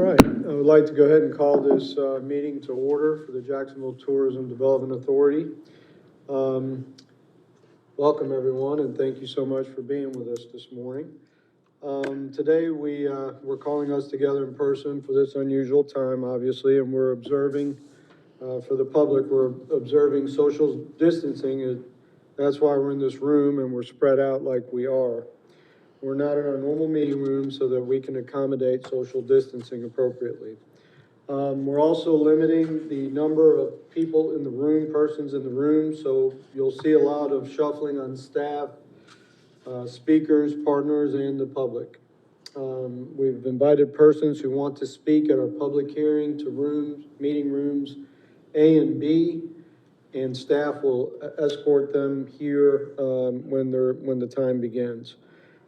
right, I would like to go ahead and call this meeting to order for the Jacksonville Tourism Development Authority. Welcome, everyone, and thank you so much for being with us this morning. Today, we're calling us together in person for this unusual time, obviously, and we're observing, for the public, we're observing social distancing. That's why we're in this room and we're spread out like we are. We're not in our normal meeting room so that we can accommodate social distancing appropriately. We're also limiting the number of people in the room, persons in the room, so you'll see a lot of shuffling on staff, speakers, partners, and the public. We've invited persons who want to speak at our public hearing to meeting rooms A and B, and staff will escort them here when the time begins.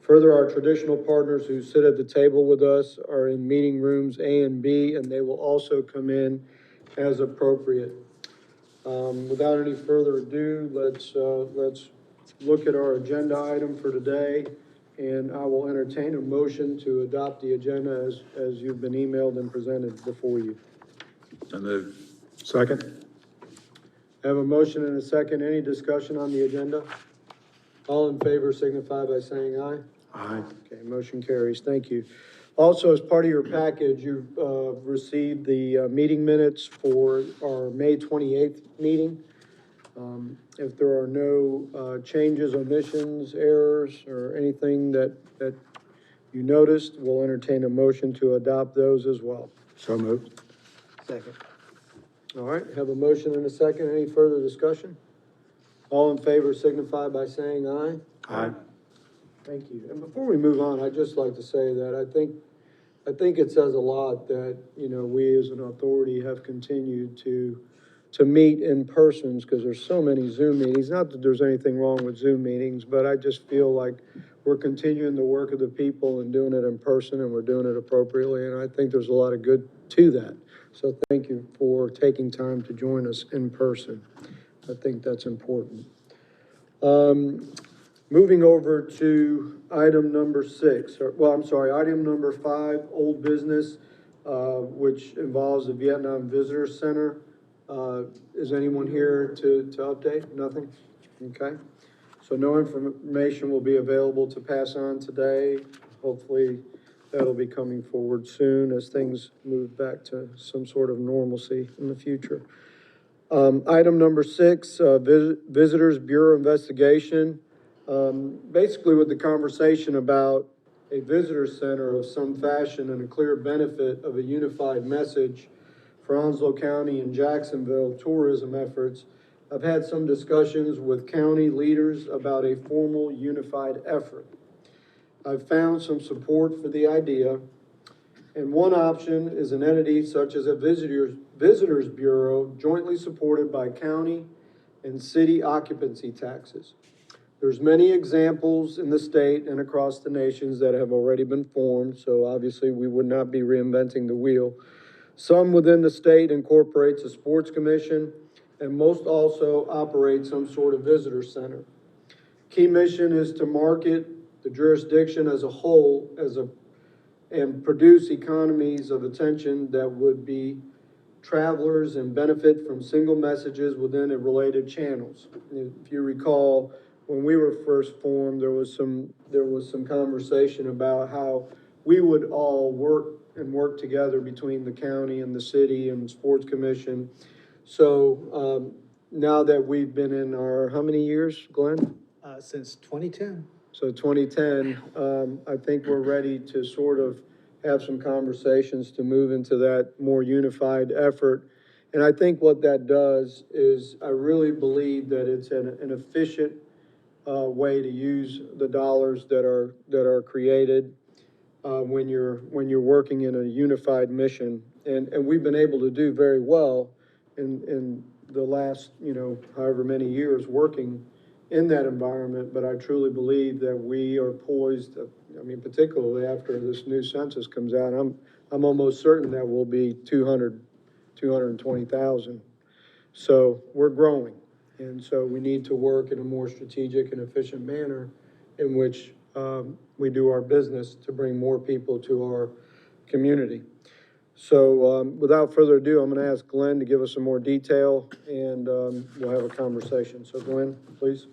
Further, our traditional partners who sit at the table with us are in meeting rooms A and B, and they will also come in as appropriate. Without any further ado, let's look at our agenda item for today, and I will entertain a motion to adopt the agenda as you've been emailed and presented before you. So moved. Second. I have a motion and a second. Any discussion on the agenda? All in favor signify by saying aye. Aye. Okay, motion carries. Thank you. Also, as part of your package, you've received the meeting minutes for our May 28th meeting. If there are no changes, omissions, errors, or anything that you noticed, we'll entertain a motion to adopt those as well. So moved. Second. All right, have a motion and a second. Any further discussion? All in favor signify by saying aye. Aye. Thank you. And before we move on, I'd just like to say that I think it says a lot that, we as an authority have continued to meet in persons, because there's so many Zoom meetings. Not that there's anything wrong with Zoom meetings, but I just feel like we're continuing the work of the people and doing it in person, and we're doing it appropriately, and I think there's a lot of good to that. So thank you for taking time to join us in person. I think that's important. Moving over to item number 5, old business, which involves the Vietnam Visitor Center. Is anyone here to update? Nothing? Okay. So no information will be available to pass on today. Hopefully that'll be coming forward soon as things move back to some sort of normalcy in the future. Item number 6, Visitors Bureau investigation. Basically with the conversation about a visitor center of some fashion and a clear benefit of a unified message for Onslow County and Jacksonville tourism efforts, I've had some discussions with county leaders about a formal unified effort. I've found some support for the idea, and one option is an entity such as a Visitors Bureau jointly supported by county and city occupancy taxes. There's many examples in the state and across the nations that have already been formed, so obviously we would not be reinventing the wheel. Some within the state incorporates a sports commission, and most also operate some sort of visitor center. Key mission is to market the jurisdiction as a whole and produce economies of attention that would be travelers and benefit from single messages within related channels. If you recall, when we were first formed, there was some conversation about how we would all work together between the county and the city and the sports commission. So now that we've been in our, how many years, Glenn? Since 2010. So 2010, I think we're ready to sort of have some conversations to move into that more unified effort. And I think what that does is I really believe that it's an efficient way to use the dollars that are created when you're working in a unified mission. And we've been able to do very well in the last, however many years working in that environment, but I truly believe that we are poised, particularly after this new census comes out, I'm almost certain that we'll be 220,000. So we're growing. And so we need to work in a more strategic and efficient manner in which we do our business to bring more people to our community. So, without further ado, I'm gonna ask Glenn to give us some more detail, and, we'll have a conversation. So Glenn, please.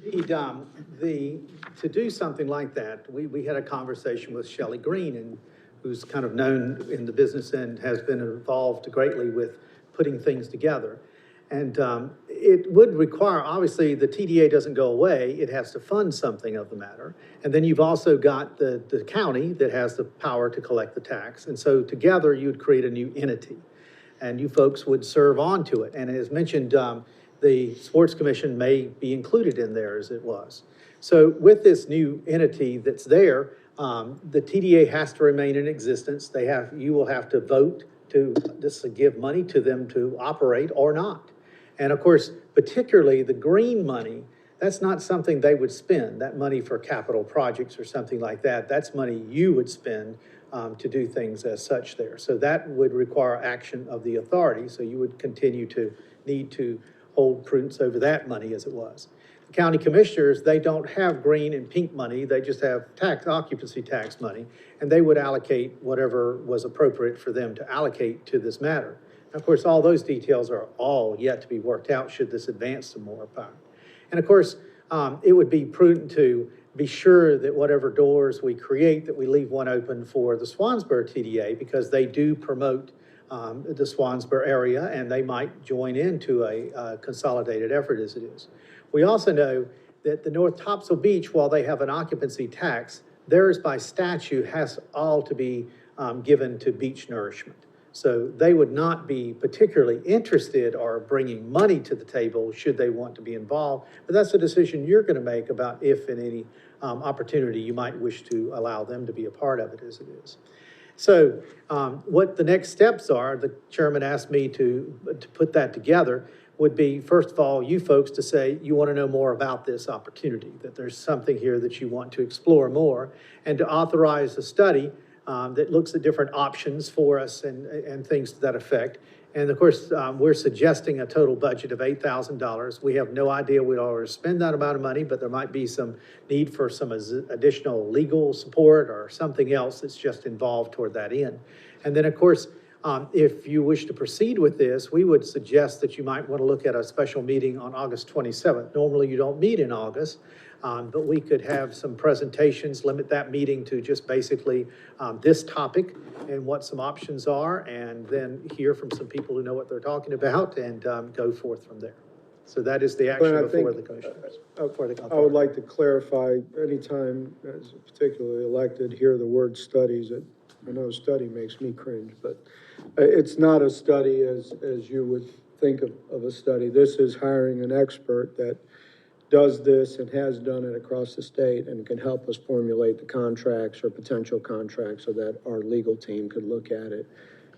Indeed, to do something like that, we had a conversation with Shelley Green, and who's kind of known in the business and has been involved greatly with putting things together. And it would require, obviously, the TDA doesn't go away, it has to fund something of the matter. And then you've also got the county that has the power to collect the tax. And so together, you'd create a new entity, and you folks would serve on to it. And as mentioned, the Sports Commission may be included in there as it was. So with this new entity that's there, the TDA has to remain in existence. You will have to vote to give money to them to operate or not. And of course, particularly the green money, that's not something they would spend, that money for capital projects or something like that. That's money you would spend to do things as such there. So that would require action of the authority. So you would continue to need to hold prudence over that money as it was. The county commissioners, they don't have green and pink money. They just have occupancy tax money, and they would allocate whatever was appropriate for them to allocate to this matter. Of course, all those details are all yet to be worked out should this advance some more power. And of course, it would be prudent to be sure that whatever doors we create, that we leave one open for the Swansboro TDA, because they do promote the Swansboro area, and they might join into a consolidated effort as it is. We also know that the North Topsail Beach, while they have an occupancy tax, theirs by statute has all to be given to beach nourishment. So they would not be particularly interested or bringing money to the table should they want to be involved. But that's a decision you're going to make about if in any opportunity you might wish to allow them to be a part of it as it is. So what the next steps are, the chairman asked me to put that together, would be, first of all, you folks to say you want to know more about this opportunity, that there's something here that you want to explore more, and to authorize a study that looks at different options for us and things to that effect. And of course, we're suggesting a total budget of $8,000. We have no idea we'd already spend that amount of money, but there might be some need for some additional legal support or something else that's just involved toward that end. And then, of course, if you wish to proceed with this, we would suggest that you might want to look at a special meeting on August 27th. Normally, you don't meet in August, but we could have some presentations, limit that meeting to just basically this topic and what some options are, and then hear from some people who know what they're talking about, and go forth from there. So that is the action before the commissioners. I would like to clarify, anytime as particularly elected, hear the word studies, I know study makes me cringe, but it's not a study as you would think of a study. This is hiring an expert that does this and has done it across the state and can help us formulate the contracts or potential contracts so that our legal team could look at it.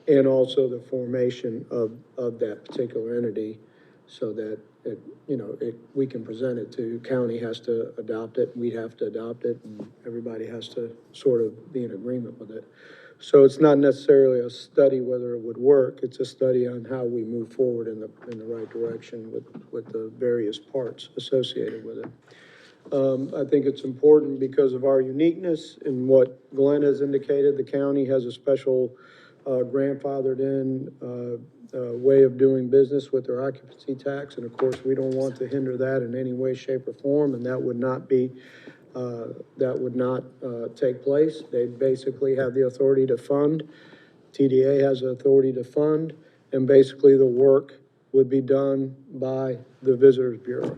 And also the formation of that particular entity so that we can present it to, county has to adopt it, we have to adopt it, and everybody has to sort of be in agreement with it. So it's not necessarily a study whether it would work, it's a study on how we move forward in the right direction with the various parts associated with it. I think it's important because of our uniqueness in what Glenn has indicated. The county has a special grandfathered in way of doing business with their occupancy tax, and of course we don't want to hinder that in any way, shape, or form, and that would not take place. They basically have the authority to fund. TDA has the authority to fund, and basically the work would be done by the Visitors Bureau.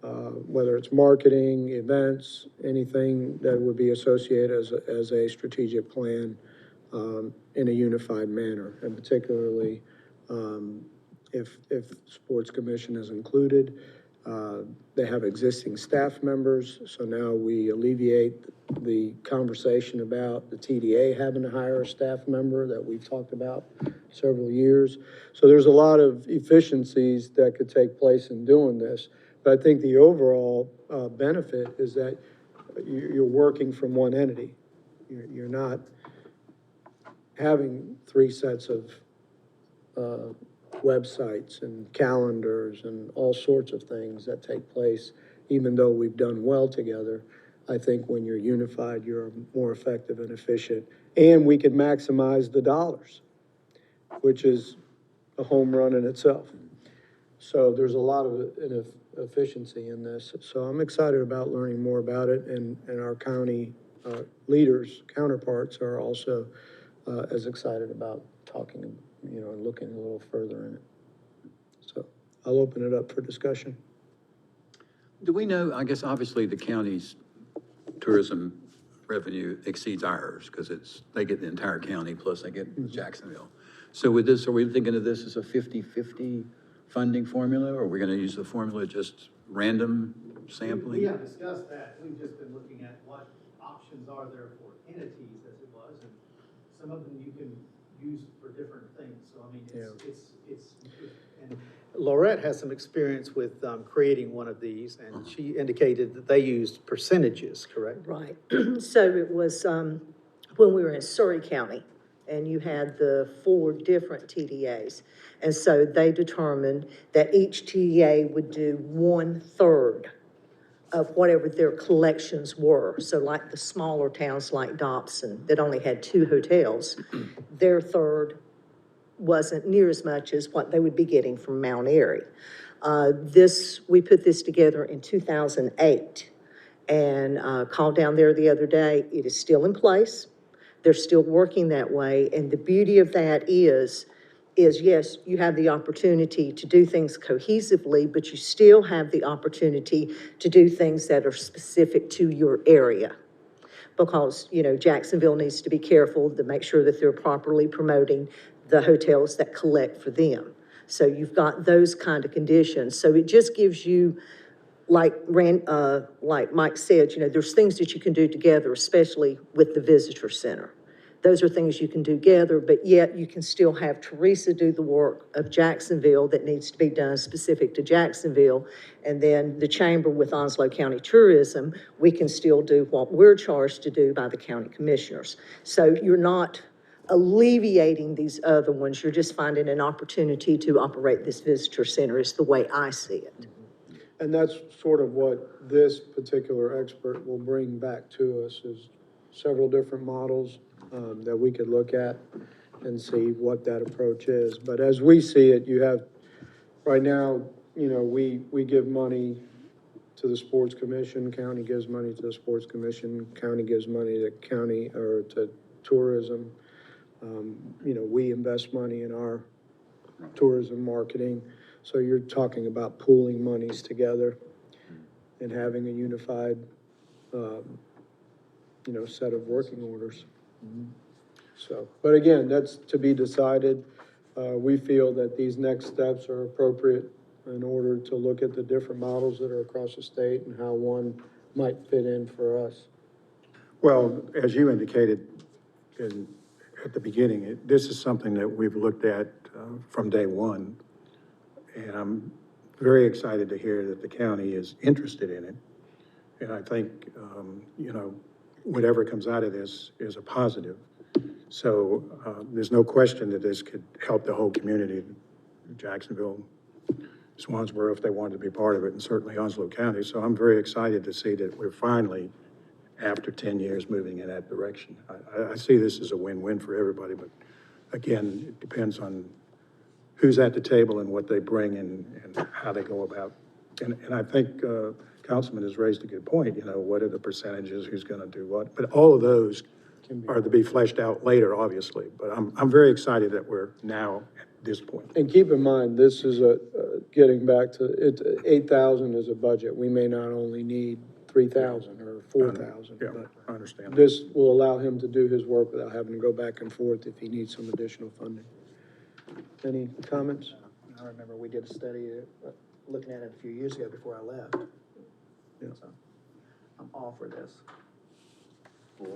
Whether it's marketing, events, anything that would be associated as a strategic plan in a unified manner, and particularly if Sports Commission is included. They have existing staff members, so now we alleviate the conversation about the TDA having to hire a staff member that we've talked about several years. So there's a lot of efficiencies that could take place in doing this. But I think the overall benefit is that you're working from one entity. You're not having three sets of websites and calendars and all sorts of things that take place. Even though we've done well together, I think when you're unified, you're more effective and efficient, and we can maximize the dollars. which is a home run in itself. So there's a lot of efficiency in this. So I'm excited about learning more about it, and our county leaders, counterparts are also as excited about talking, and looking a little further in it. So I'll open it up for discussion. Do we know, I guess, obviously, the county's tourism revenue exceeds ours, because they get the entire county, plus they get Jacksonville. So with this, are we thinking of this as a 50-50 funding formula, or are we gonna use the formula just random sampling? We have discussed that. We've just been looking at what options are there for entities, as it was, and some of them you can use for different things. So, I mean, and Laurette has some experience with creating one of these, and she indicated that they used percentages, correct? Right. So it was, when we were in Surrey County, and you had the 4 different TDAs. And so they determined that each TDA would do 1/3 of whatever their collections were. So like the smaller towns like Dobson that only had 2 hotels, their third wasn't near as much as what they would be getting from Mount Airy. We put this together in 2008 and called down there the other day. It is still in place. They're still working that way. And the beauty of that is yes, you have the opportunity to do things cohesively, but you still have the opportunity to do things that are specific to your area. Because, Jacksonville needs to be careful to make sure that they're properly promoting the hotels that collect for them. So you've got those kind of conditions. So it just gives you, like Mike said, there's things that you can do together, especially with the visitor center. Those are things you can do together, but yet you can still have Teresa do the work of Jacksonville that needs to be done specific to Jacksonville. And then the chamber with Onslow County Tourism, we can still do what we're charged to do by the county commissioners. So you're not alleviating these other ones, you're just finding an opportunity to operate this visitor center is the way I see it. And that's sort of what this particular expert will bring back to us, is several different models that we could look at and see what that approach is. But as we see it, you have, right now, we give money to the sports commission, county gives money to the sports commission, county gives money to county, or to tourism. We invest money in our tourism marketing. So you're talking about pooling monies together and having a unified, set of working orders. So, but again, that's to be decided. We feel that these next steps are appropriate in order to look at the different models that are across the state and how one might fit in for us. Well, as you indicated at the beginning, this is something that we've looked at from day one. And I'm very excited to hear that the county is interested in it. And I think, whatever comes out of this is a positive. So there's no question that this could help the whole community, Jacksonville, Swansboro, if they wanted to be part of it, and certainly Onslow County. So I'm very excited to see that we're finally, after 10 years, moving in that direction. I see this as a win-win for everybody, but again, it depends on who's at the table and what they bring and how they go about. And I think Councilman has raised a good point, what are the percentages, who's gonna do what? But all of those are to be fleshed out later, obviously. But I'm very excited that we're now at this point. And keep in mind, this is getting back to, 8,000 is a budget. We may not only need 3,000 or 4,000. Yeah, but I understand. this will allow him to do his work without having to go back and forth if he needs some additional funding. Any comments? I remember we did a study, looking at it a few years ago before I left. Yeah. So, I'm all for this. Yeah,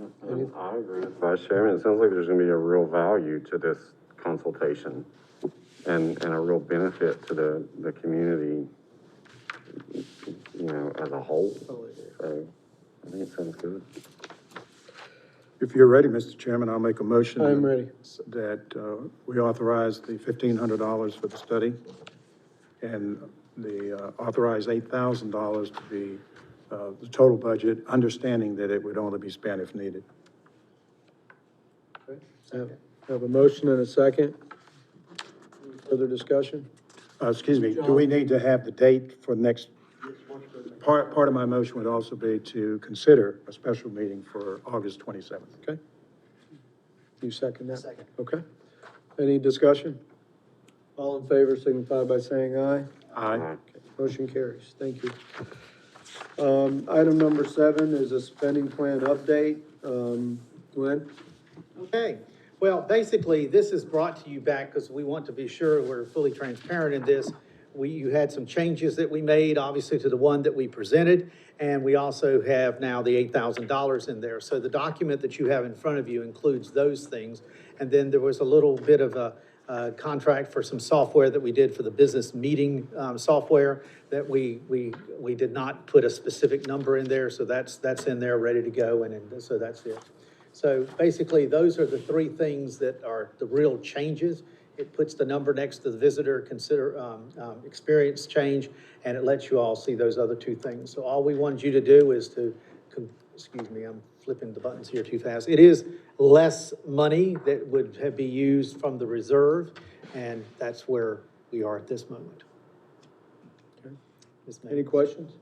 I agree with Vice Chairman. It sounds like there's gonna be a real value to this consultation and a real benefit to the community, as a whole. So I think it sounds good. If you're ready, Mr. Chairman, I'll make a motion. I'm ready. That we authorize the $1,500 for the study and the authorize $8,000 to be the total budget, understanding that it would only be spent if needed. Have a motion and a second. Further discussion? Excuse me, do we need to have the date for the next? Part of my motion would also be to consider a special meeting for August 27th. Okay. You second that? Second. Okay. Any discussion? All in favor signify by saying aye. Aye. Motion carries. Thank you. Item number 7 is a spending plan update. Glenn? Okay, well, basically, this is brought to you back because we want to be sure we're fully transparent in this. You had some changes that we made, obviously, to the one that we presented, and we also have now the $8,000 in there. So the document that you have in front of you includes those things. And then there was a little bit of a contract for some software that we did for the business meeting software that we did not put a specific number in there, so that's in there, ready to go, and so that's it. So basically, those are the 3 things that are the real changes. It puts the number next to the visitor experience change, and it lets you all see those other 2 things. So all we wanted you to do is to, excuse me, I'm flipping the buttons here too fast. It is less money that would be used from the reserve, and that's where we are at this moment. Okay. Ms. Any May. questions?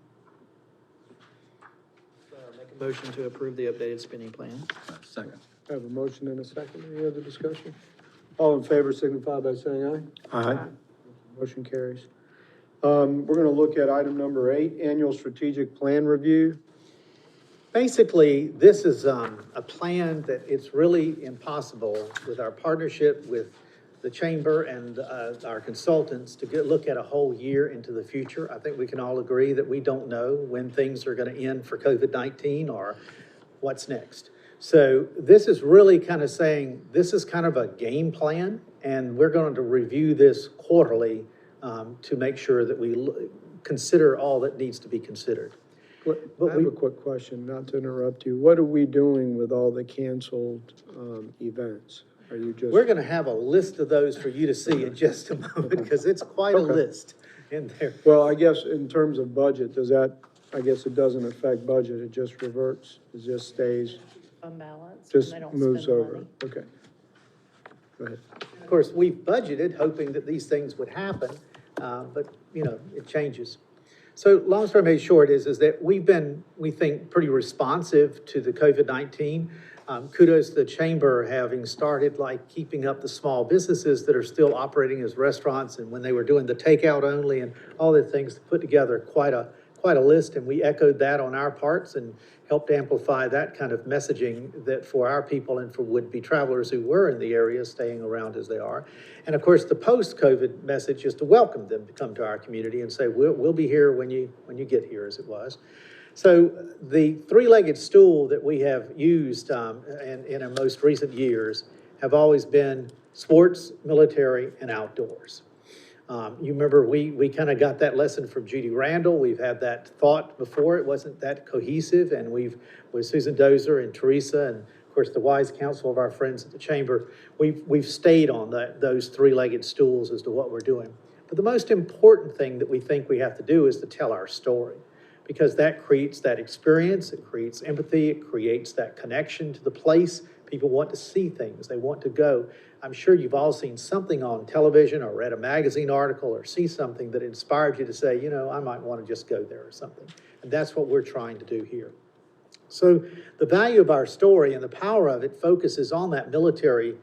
Make a motion to approve the updated spending plan. Second. I have a motion and a second. Any other discussion? All in favor signify by saying aye. Aye. Motion carries. We're gonna look at item number 8, annual strategic plan review. Basically, this is a plan that it's really impossible with our partnership with the chamber and our consultants to look at a whole year into the future. I think we can all agree that we don't know when things are going to end for COVID-19 or what's next. So this is really kind of saying, this is kind of a game plan, and we're going to review this quarterly to make sure that we consider all that needs to be considered. I have a quick question, not to interrupt you. What are we doing with all the canceled events? Are you just? We're gonna have a list of those for you to see in just a moment, because it's quite a Okay. list in there. Well, I guess in terms of budget, I guess it doesn't affect budget, it just reverts, it just stays, Unbalanced, and just they don't moves spend over. money. Okay. Go ahead. Of course, we've budgeted, hoping that these things would happen, but, it changes. So long story made short is that we've been, we think, pretty responsive to the COVID-19. Kudos to the chamber having started keeping up the small businesses that are still operating as restaurants, and when they were doing the takeout only and all the things, to put together quite a list, and we echoed that on our parts and helped amplify that kind of messaging that for our people and for would-be travelers who were in the area staying around as they are. And of course, the post-COVID message is to welcome them to come to our community and say, we'll be here when you get here, as it was. So the 3-legged stool that we have used in our most recent years have always been sports, military, and outdoors. You remember we kind of got that lesson from Judy Randall. We've had that thought before. It wasn't that cohesive, and with Susan Dozer and Teresa, and of course the wise counsel of our friends at the chamber, we've stayed on those 3-legged stools as to what we're doing. But the most important thing that we think we have to do is to tell our story, because that creates that experience, it creates empathy, it creates that connection to the place. People want to see things, they want to go. I'm sure you've all seen something on television or read a magazine article or see something that inspired you to say, I might want to just go there or something. And that's what we're trying to do here. So the value of our story and the power of it focuses on that military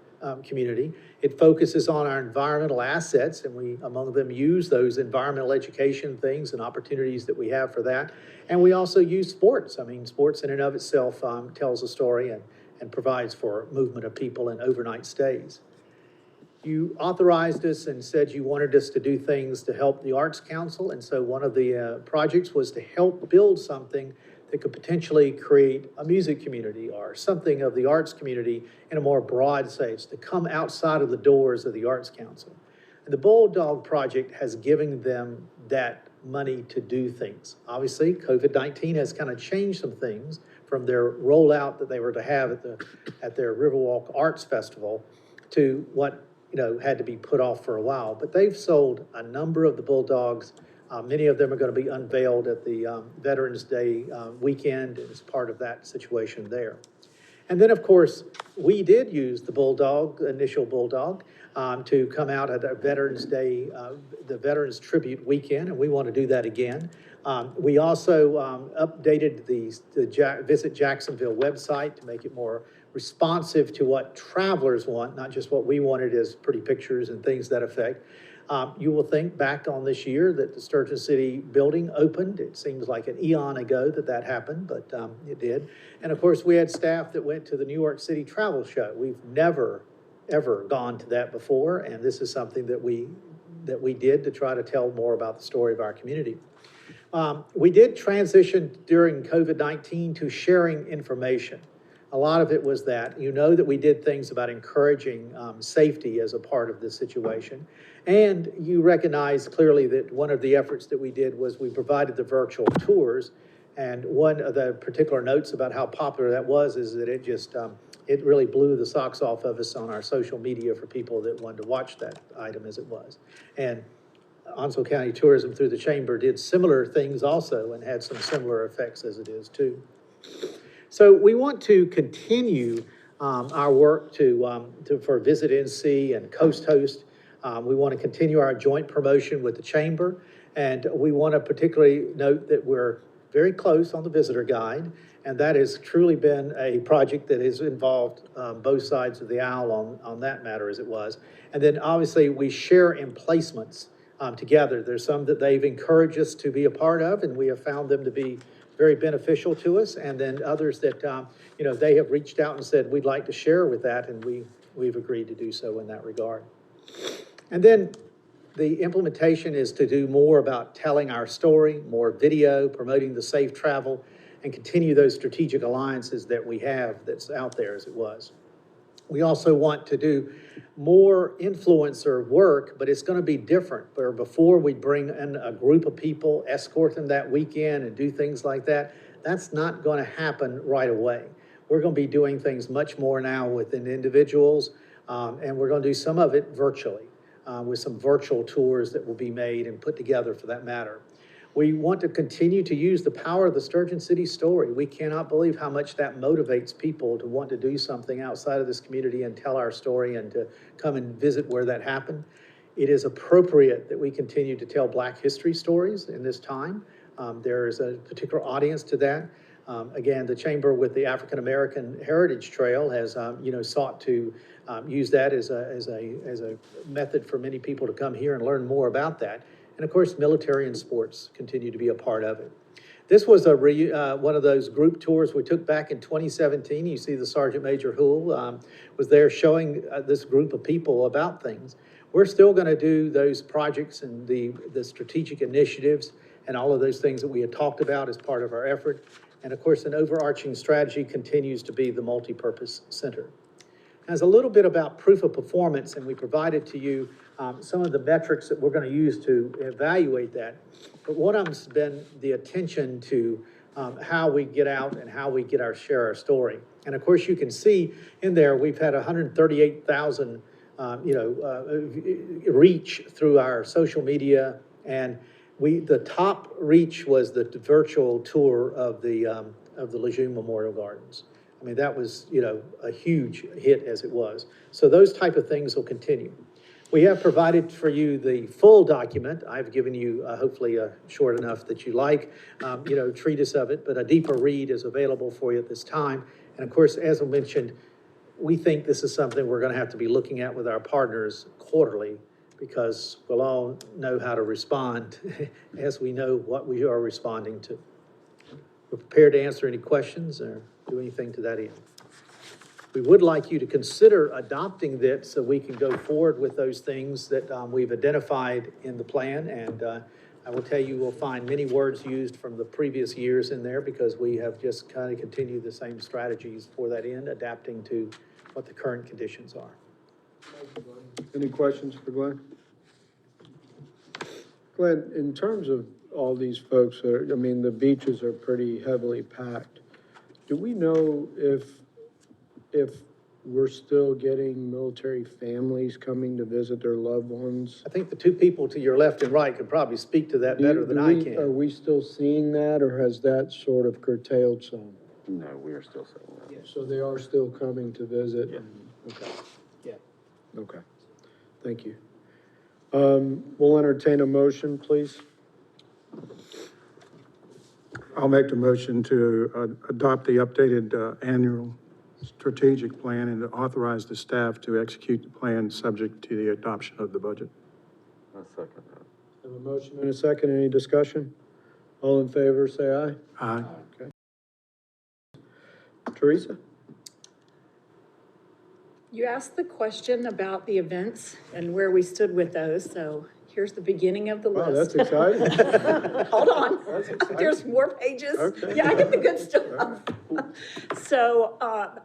community. It focuses on our environmental assets, and we, among them, use those environmental education things and opportunities that we have for that. And we also use sports. I mean, sports in and of itself tells a story and provides for movement of people and overnight stays. You authorized us and said you wanted us to do things to help the Arts Council, and so one of the projects was to help build something that could potentially create a music community or something of the arts community in a more broad sense, to come outside of the doors of the Arts Council. And the Bulldog Project has given them that money to do things. Obviously, COVID-19 has kind of changed some things from their rollout that they were to have at their Riverwalk Arts Festival to what had to be put off for a while. But they've sold a number of the Bulldogs. Many of them are going to be unveiled at the Veterans Day weekend as part of that situation there. And then, of course, we did use the Bulldog, initial Bulldog, to come out at our Veterans Day, the Veterans Tribute Weekend, and we want to do that again. We also updated the Visit Jacksonville website to make it more responsive to what travelers want, not just what we wanted as pretty pictures and things that affect. You will think back on this year that the Sturgeon City building opened. It seems like an eon ago that happened, but it did. And of course, we had staff that went to the New York City Travel Show. We've never, ever gone to that before, and this is something that we did to try to tell more about the story of our community. We did transition during COVID-19 to sharing information. A lot of it was that. You know that we did things about encouraging safety as a part of this situation. And you recognize clearly that one of the efforts that we did was we provided the virtual tours. And one of the particular notes about how popular that was is that it just, it really blew the socks off of us on our social media for people that wanted to watch that item as it was. And Onslow County Tourism through the Chamber did similar things also and had some similar effects as it is too. So we want to continue our work for Visit NC and Coast Host. We want to continue our joint promotion with the Chamber, and we want to particularly note that we're very close on the visitor guide, and that has truly been a project that has involved both sides of the aisle on that matter as it was. And then obviously we share emplacements together. There's some that they've encouraged us to be a part of, and we have found them to be very beneficial to us, and then others that, they have reached out and said, we'd like to share with that, and we've agreed to do so in that regard. And then the implementation is to do more about telling our story, more video, promoting the safe travel, and continue those strategic alliances that we have that's out there as it was. We also want to do more influencer work, but it's going to be different. Where before we bring in a group of people, escort them that weekend and do things like that, that's not going to happen right away. We're going to be doing things much more now within individuals, and we're going to do some of it virtually with some virtual tours that will be made and put together for that matter. We want to continue to use the power of the Sturgeon City story. We cannot believe how much that motivates people to want to do something outside of this community and tell our story and to come and visit where that happened. It is appropriate that we continue to tell Black history stories in this time. There is a particular audience to that. Again, the Chamber with the African American Heritage Trail has, sought to use that as a method for many people to come here and learn more about that. And of course, military and sports continue to be a part of it. This was one of those group tours we took back in 2017. You see the Sergeant Major Hoole was there showing this group of people about things. We're still going to do those projects and the strategic initiatives and all of those things that we had talked about as part of our effort. And of course, an overarching strategy continues to be the multipurpose center. As a little bit about proof of performance, and we provided to you some of the metrics that we're going to use to evaluate that. But one of them's been the attention to how we get out and how we get share our story. And of course, you can see in there, we've had 138,000, reach through our social media. And the top reach was the virtual tour of the Lejeune Memorial Gardens. I mean, that was, a huge hit as it was. So those type of things will continue. We have provided for you the full document. I've given you hopefully short enough that you like, treatise of it, but a deeper read is available for you at this time. And of course, as I mentioned, we think this is something we're going to have to be looking at with our partners quarterly, because we'll all know how to respond as we know what we are responding to. We're prepared to answer any questions or do anything to that end. We would like you to consider adopting this so we can go forward with those things that we've identified in the plan. And I will tell you, we'll find many words used from the previous years in there because we have just kind of continued the same strategies for that end, adapting to what the current conditions are. Any questions for Glenn? Glenn, in terms of all these folks, the beaches are pretty heavily packed. Do we know if we're still getting military families coming to visit their loved ones? I think the two people to your left and right could probably speak to that better than I can. Are we still seeing that, or has that sort of curtailed some? No, we are still saying no. So they are still coming to visit? Yeah. Okay, Yeah. okay. Thank you. We'll entertain a motion, please. I'll make the motion to adopt the updated annual strategic plan and to authorize the staff to execute the plan subject to the adoption of the budget. I second that. Have a motion and a second. Any discussion? All in favor, say aye. Aye. Okay. Teresa? You asked the question about the events and where we stood with those, so here's the beginning of the Wow, that's list. exciting. Hold on, That's exciting. there's more pages. Okay. Yeah, I get the good stuff. So,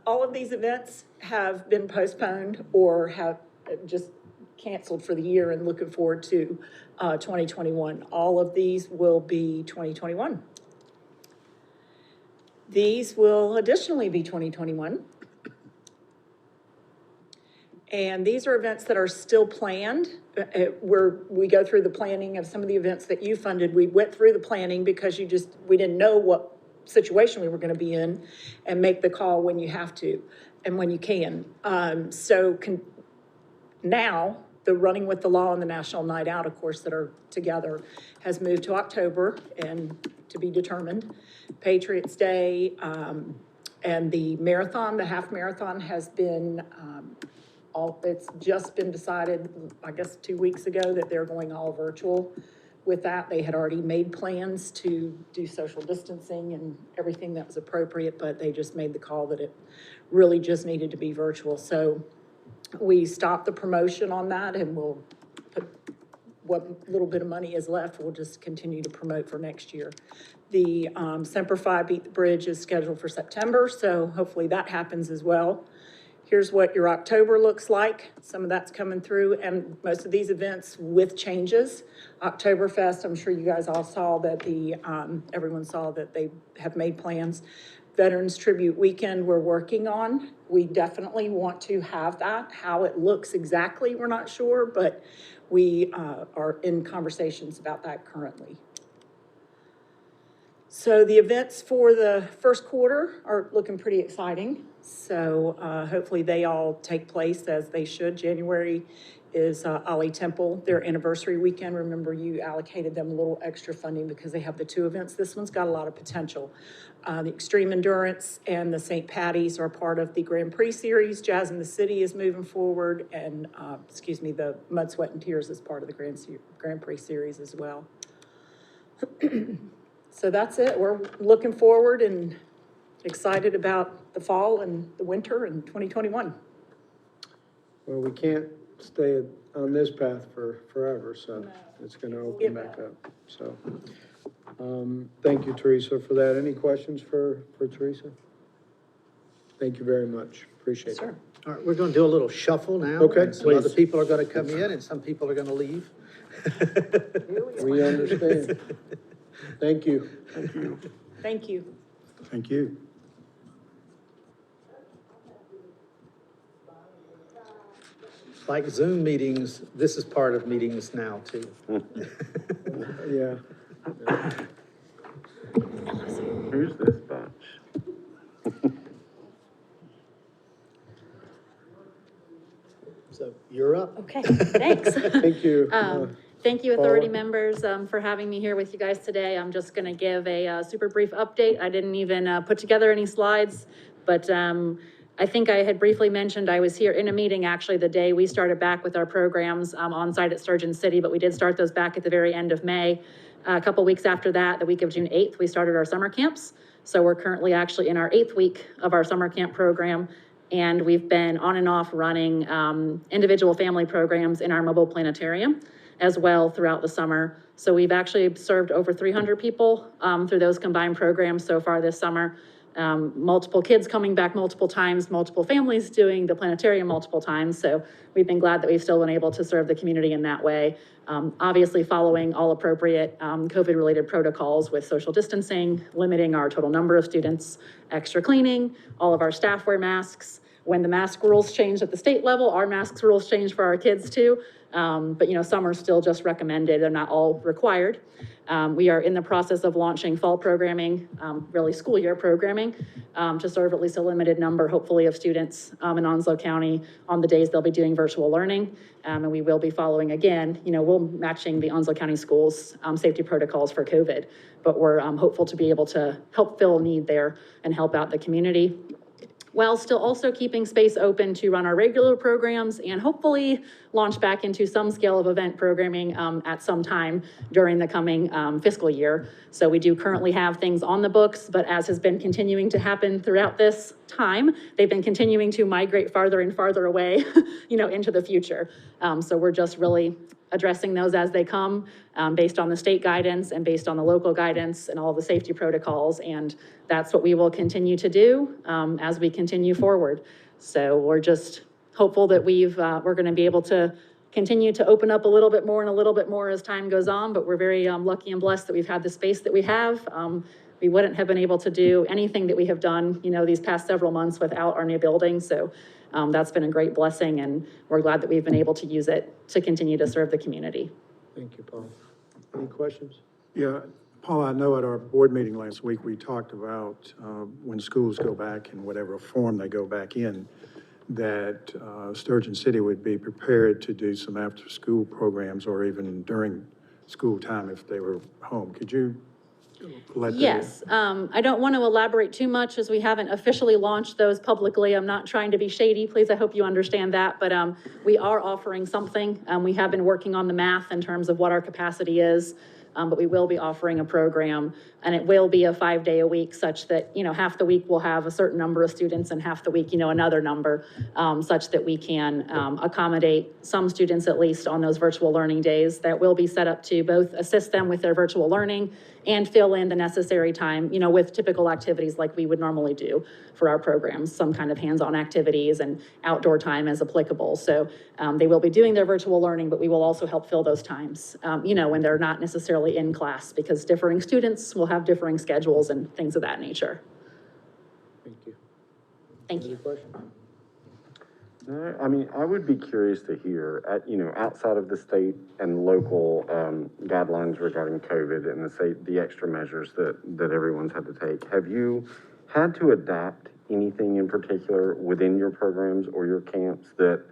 all of these events have been postponed or have just canceled for the year and looking forward to, 2021. All of these will be 2021. These will additionally be 2021. And these are events that are still planned, we go through the planning of some of the events that you funded. We went through the planning because we didn't know what situation we were gonna be in and make the call when you have to and when you can. Now, the Running with the Law and the National Night Out, of course, that are together, has moved to October and to be determined. Patriots Day, and the marathon, the half marathon has been, it's just been decided, I guess, 2 weeks ago that they're going all virtual with that. They had already made plans to do social distancing and everything that was appropriate, but they just made the call that it really just needed to be virtual. So we stopped the promotion on that and we'll put what little bit of money is left, we'll just continue to promote for next year. The Semper Fi Beat the Bridge is scheduled for September, so hopefully that happens as well. Here's what your October looks like. Some of that's coming through, and most of these events with changes. Oktoberfest, I'm sure you guys all saw that everyone saw that they have made plans. Veterans Tribute Weekend we're working on. We definitely want to have that. How it looks exactly, we're not sure, but we are in conversations about that currently. So the events for the first quarter are looking pretty exciting. So hopefully they all take place as they should. January is Ali Temple, their anniversary weekend. Remember, you allocated them a little extra funding because they have the 2 events. This one's got a lot of potential. The Extreme Endurance and the St. Patty's are part of the Grand Prix series. Jazz in the City is moving forward, and the Mud, Sweat, and Tears is part of the Grand Prix series as well. So that's it. We're looking forward and excited about the fall and the winter and 2021. Well, we can't stay on this path for forever, so it's gonna open back up, so. Thank you, Teresa, for that. Any questions for Teresa? Thank you very much. Appreciate it. Sure. All right, we're gonna do a little shuffle now. Okay, and some other please. people are gonna come in and some people are gonna leave. We understand. Thank you. Thank you. Thank you. Like Zoom meetings, this is part of meetings now too. Yeah. Who's this bunch? So you're up. Okay, thanks. Thank you. Thank you, authority Paula. members, for having me here with you guys today. I'm just gonna give a super brief update. I didn't even put together any slides, but I think I had briefly mentioned I was here in a meeting actually the day we started back with our programs on site at Sturgeon City, but we did start those back at the very end of May. A couple weeks after that, the week of June 8th, we started our summer camps. So we're currently actually in our 8th week of our summer camp program. And we've been on and off running individual family programs in our mobile planetarium as well throughout the summer. So we've actually served over 300 people through those combined programs so far this summer. Multiple kids coming back multiple times, multiple families doing the planetarium multiple times. So we've been glad that we've still been able to serve the community in that way. Obviously following all appropriate COVID-related protocols with social distancing, limiting our total number of students, extra cleaning, all of our staff wear masks. When the mask rules changed at the state level, our masks rules changed for our kids too. But, some are still just recommended, they're not all required. We are in the process of launching fall programming, really school year programming, to serve at least a limited number, hopefully, of students in Onslow County on the days they'll be doing virtual learning. And we will be following again, we'll matching the Onslow County schools' safety protocols for COVID. But we're hopeful to be able to help fill a need there and help out the community, while still also keeping space open to run our regular programs and hopefully launch back into some scale of event programming at some time during the coming fiscal year. So we do currently have things on the books, but as has been continuing to happen throughout this time, they've been continuing to migrate farther and farther away, into the future. So we're just really addressing those as they come, based on the state guidance and based on the local guidance and all the safety protocols. And that's what we will continue to do as we continue forward. So we're just hopeful that we're gonna be able to continue to open up a little bit more and a little bit more as time goes on, but we're very lucky and blessed that we've had the space that we have. We wouldn't have been able to do anything that we have done, these past several months without our new building. So that's been a great blessing, and we're glad that we've been able to use it to continue to serve the community. Thank you, Paul. Any questions? Yeah, Paul, I know at our board meeting last week, we talked about when schools go back in whatever form they go back in, that Sturgeon City would be prepared to do some after-school programs or even during school time if they were home. Could you let that in? Yes, I don't want to elaborate too much as we haven't officially launched those publicly. I'm not trying to be shady, please, I hope you understand that, but we are offering something. We have been working on the math in terms of what our capacity is, but we will be offering a program, and it will be a 5-day-a-week such that, half the week we'll have a certain number of students and half the week, another number, such that we can accommodate some students at least on those virtual learning days that will be set up to both assist them with their virtual learning and fill in the necessary time, with typical activities like we would normally do for our programs, some kind of hands-on activities and outdoor time as applicable. So they will be doing their virtual learning, but we will also help fill those times, when they're not necessarily in class, because differing students will have differing schedules and things of that nature. Thank you. Thank Any you. questions? No, I mean, I would be curious to hear, outside of the state and local guidelines regarding COVID and the extra measures that everyone's had to take, have you had to adapt anything in particular within your programs or your camps that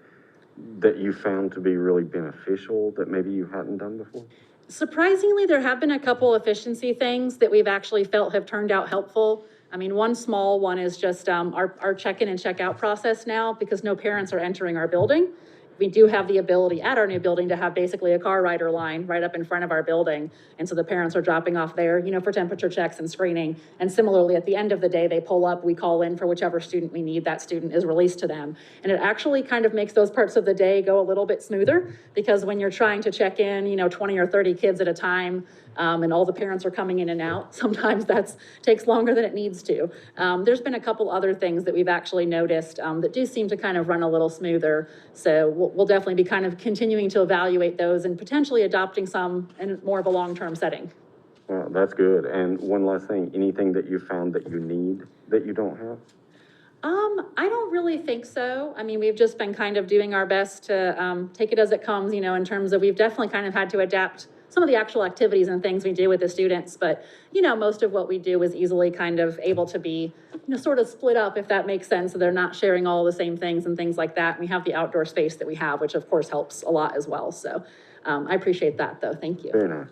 you found to be really beneficial that maybe you hadn't done before? Surprisingly, there have been a couple efficiency things that we've actually felt have turned out helpful. I mean, one small one is just our check-in and check-out process now, because no parents are entering our building. We do have the ability at our new building to have basically a car rider line right up in front of our building. And so the parents are dropping off there, for temperature checks and screening. And similarly, at the end of the day, they pull up, we call in for whichever student we need, that student is released to them. And it actually kind of makes those parts of the day go a little bit smoother, because when you're trying to check in, 20 or 30 kids at a time, and all the parents are coming in and out, sometimes takes longer than it needs to. There's been a couple other things that we've actually noticed that do seem to kind of run a little smoother. So we'll definitely be kind of continuing to evaluate those and potentially adopting some in more of a long-term setting. Well, that's good. And one last thing, anything that you found that you need that you don't have? I don't really think so. I mean, we've just been kind of doing our best to take it as it comes, in terms of we've definitely kind of had to adapt some of the actual activities and things we do with the students, but, most of what we do is easily kind of able to be, sort of split up, if that makes sense, so they're not sharing all the same things and things like that. And we have the outdoor space that we have, which of course helps a lot as well. So I appreciate that, though. Thank you. Very nice.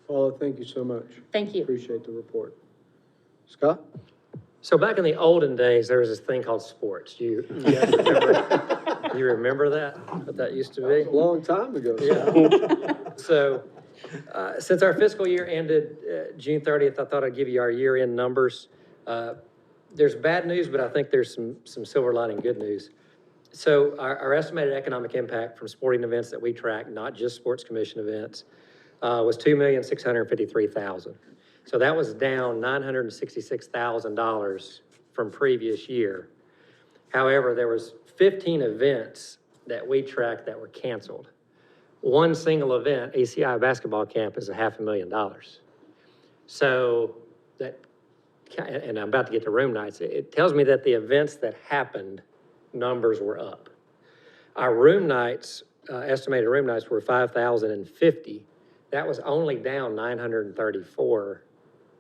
Paula, thank you so much. Thank you. Appreciate the report. Scott? So back in the olden days, there was this thing called sports. You guys remember, you remember that, what that used to be? A long time ago. Yeah. So since our fiscal year ended June 30th, I thought I'd give you our year-end numbers. There's bad news, but I think there's some silver lining good news. So our estimated economic impact from sporting events that we track, not just sports commission events, was $2,653,000. So that was down $966,000 from previous year. However, there was 15 events that we tracked that were canceled. One single event, ACI basketball camp, is $500,000. So that, and I'm about to get to room nights, it tells me that the events that happened, numbers were up. Our room nights, estimated room nights were 5,050. That was only down 934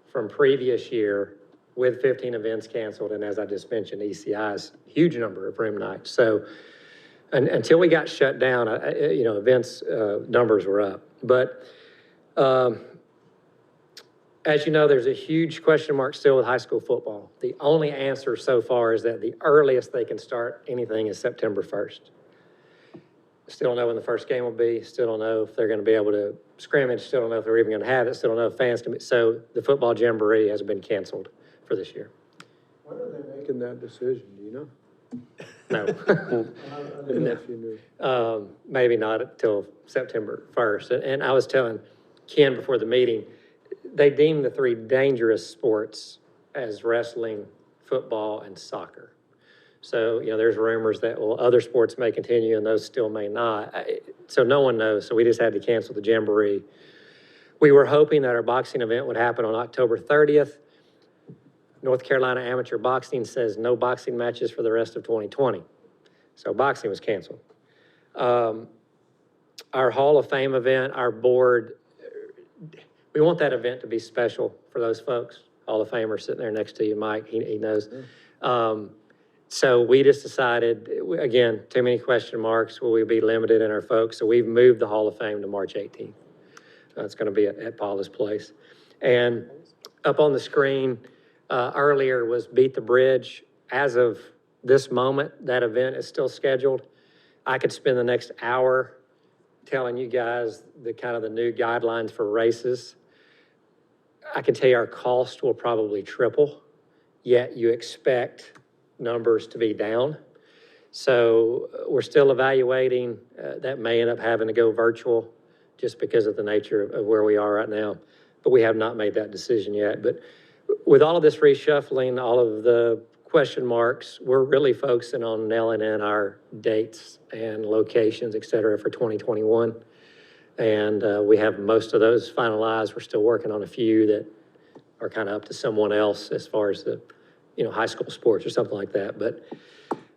from previous year with 15 events canceled. And as I just mentioned, ECI's huge number of room nights. So until we got shut down, events numbers were up. But as you know, there's a huge question mark still with high school football. The only answer so far is that the earliest they can start anything is September 1st. Still don't know when the first game will be, still don't know if they're going to be able to scrimmage, still don't know if they're even going to have it, still don't know if fans can be. So the football jamboree has been canceled for this year. When are they making that decision, do you know? No. I didn't know if you knew. Maybe not until September 1st. And I was telling Ken before the meeting, they deem the three dangerous sports as wrestling, football, and soccer. So, there's rumors that, other sports may continue and those still may not. So no one knows. So we just had to cancel the jamboree. We were hoping that our boxing event would happen on October 30th. North Carolina Amateur Boxing says no boxing matches for the rest of 2020. So boxing was canceled. Our Hall of Fame event, our board, we want that event to be special for those folks. Hall of Famer sitting there next to you, Mike, he knows. So we just decided, again, too many question marks, will we be limited in our folks? So we've moved the Hall of Fame to March 18th. It's going to be at Paula's place. And up on the screen earlier was Beat the Bridge. As of this moment, that event is still scheduled. I could spend the next hour telling you guys the new guidelines for races. I can tell you our cost will probably triple, yet you expect numbers to be down. So we're still evaluating. That may end up having to go virtual just because of the nature of where we are right now. But we have not made that decision yet. But with all of this reshuffling, all of the question marks, we're really focusing on nailing in our dates and locations, et cetera, for 2021. And we have most of those finalized. We're still working on a few that are kind of up to someone else as far as the high school sports or something like that. But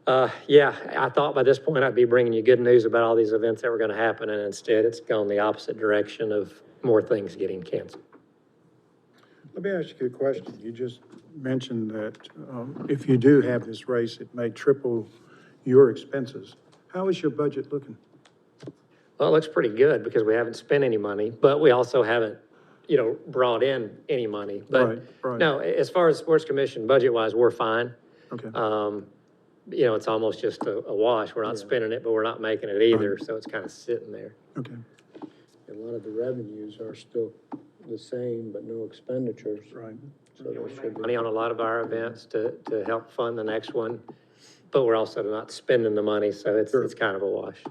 I thought by this point I'd be bringing you good news about all these events that were going to happen, and instead it's gone the opposite direction of more things getting canceled. Let me ask you a question. You just mentioned that if you do have this race, it may triple your expenses. How is your budget looking? Well, it looks pretty good because we haven't spent any money, but we also haven't, brought in any money. But Right. no, as far as Sports Commission, budget-wise, we're fine. Okay. It's almost just a wash. We're not spending it, but we're not making it either, so it's kind of sitting there. Okay. A lot of the revenues are still the same, but no expenditures. Right. So there should be. Money on a lot of our events to help fund the next one, but we're also not spending the money, so it's kind of a wash.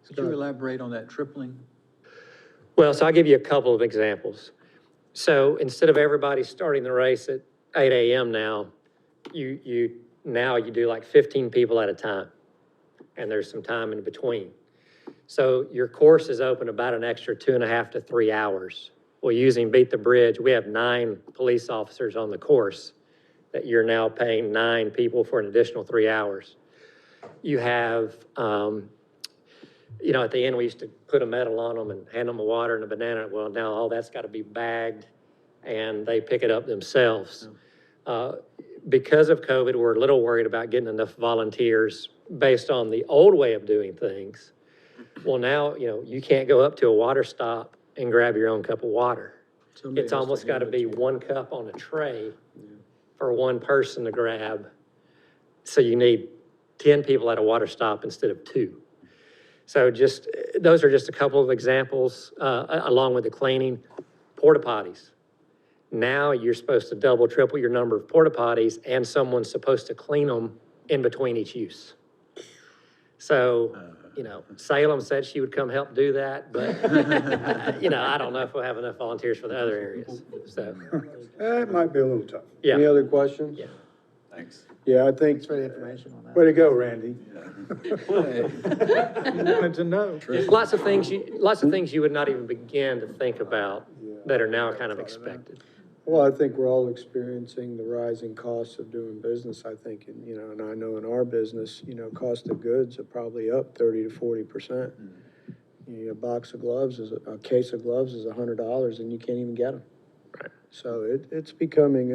Could you elaborate on that tripling? Well, so I'll give you a couple of examples. So instead of everybody starting the race at 8 a.m. now, you do like 15 people at a time, and there's some time in between. So your course is open about an extra 2.5 to 3 hours. Well, using Beat the Bridge, we have 9 police officers on the course that you're now paying 9 people for an additional 3 hours. You have, at the end, we used to put a medal on them and hand them a water and a banana. Well, now all that's got to be bagged, and they pick it up themselves. Because of COVID, we're a little worried about getting enough volunteers based on the old way of doing things. Well, now, you can't go up to a water stop and grab your own cup of water. It's almost got to be 1 cup on a tray for 1 person to grab. So you need 10 people at a water stop instead of 2. So those are just a couple of examples, along with the cleaning. Porta potties. Now you're supposed to double, triple your number of porta potties, and someone's supposed to clean them in between each use. So, Salem said she would come help do that, but, I don't know if we'll have enough volunteers for the other areas, so. That might be a little tough. Yeah. Any other questions? Yeah. Thanks. Yeah, I think, Thanks for the information on that. Way to go, Randy. You wanted to know. Lots of things you would not even begin to think about that are now kind of expected. Well, I think we're all experiencing the rising costs of doing business, I think, and, and I know in our business, cost of goods are probably up 30 to 40%. A box of gloves a case of gloves is $100 and you can't even get them. Right. So it's becoming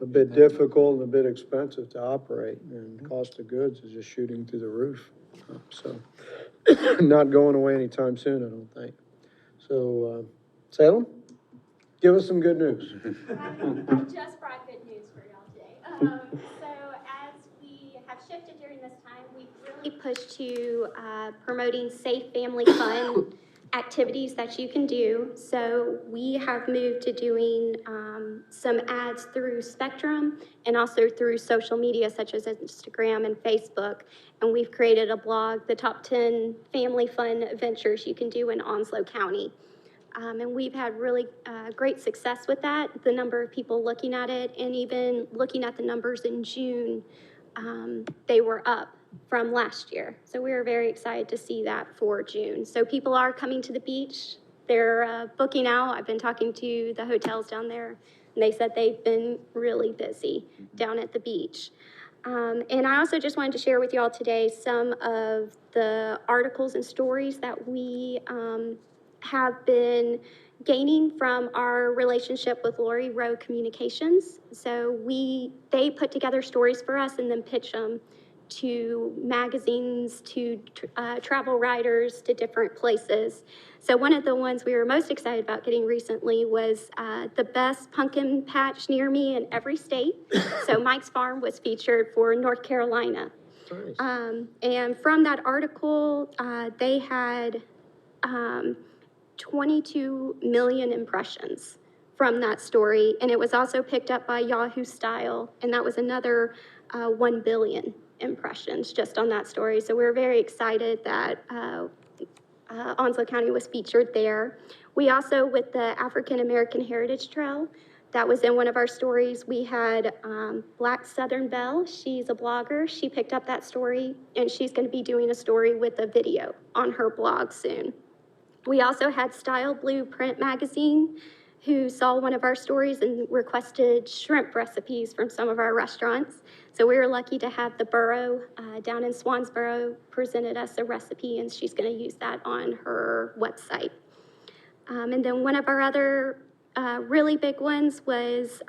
a bit difficult and a bit expensive to operate, and cost of goods is just shooting through the roof. So, not going away anytime soon, I don't think. So, Salem, give us some good news. I just brought good news for y'all today. So as we have shifted during this time, we've really pushed to promoting safe family fun activities that you can do. So we have moved to doing some ads through Spectrum and also through social media such as Instagram and Facebook. And we've created a blog, the top 10 family fun adventures you can do in Onslow County. And we've had really great success with that, the number of people looking at it, and even looking at the numbers in June, they were up from last year. So we were very excited to see that for June. So people are coming to the beach. They're booking out. I've been talking to the hotels down there, and they said they've been really busy down at the beach. And I also just wanted to share with you all today some of the articles and stories that we have been gaining from our relationship with Lori Rowe Communications. So they put together stories for us and then pitch them to magazines, to travel writers, to different places. So one of the ones we were most excited about getting recently was the best pumpkin patch near me in every state. So Mike's Farm was featured for North Carolina. Nice. And from that article, they had 22 million impressions from that story. And it was also picked up by Yahoo Style, and that was another 1 billion impressions just on that story. So we're very excited that Onslow County was featured there. We also, with the African American Heritage Trail, that was in one of our stories. We had Black Southern Belle. She's a blogger. She picked up that story, and she's going to be doing a story with a video on her blog soon. We also had Style Blueprint magazine, who saw one of our stories and requested shrimp recipes from some of our restaurants. So we were lucky to have the borough down in Swansboro presented us a recipe, and she's going to use that on her website. And then one of our other really big ones was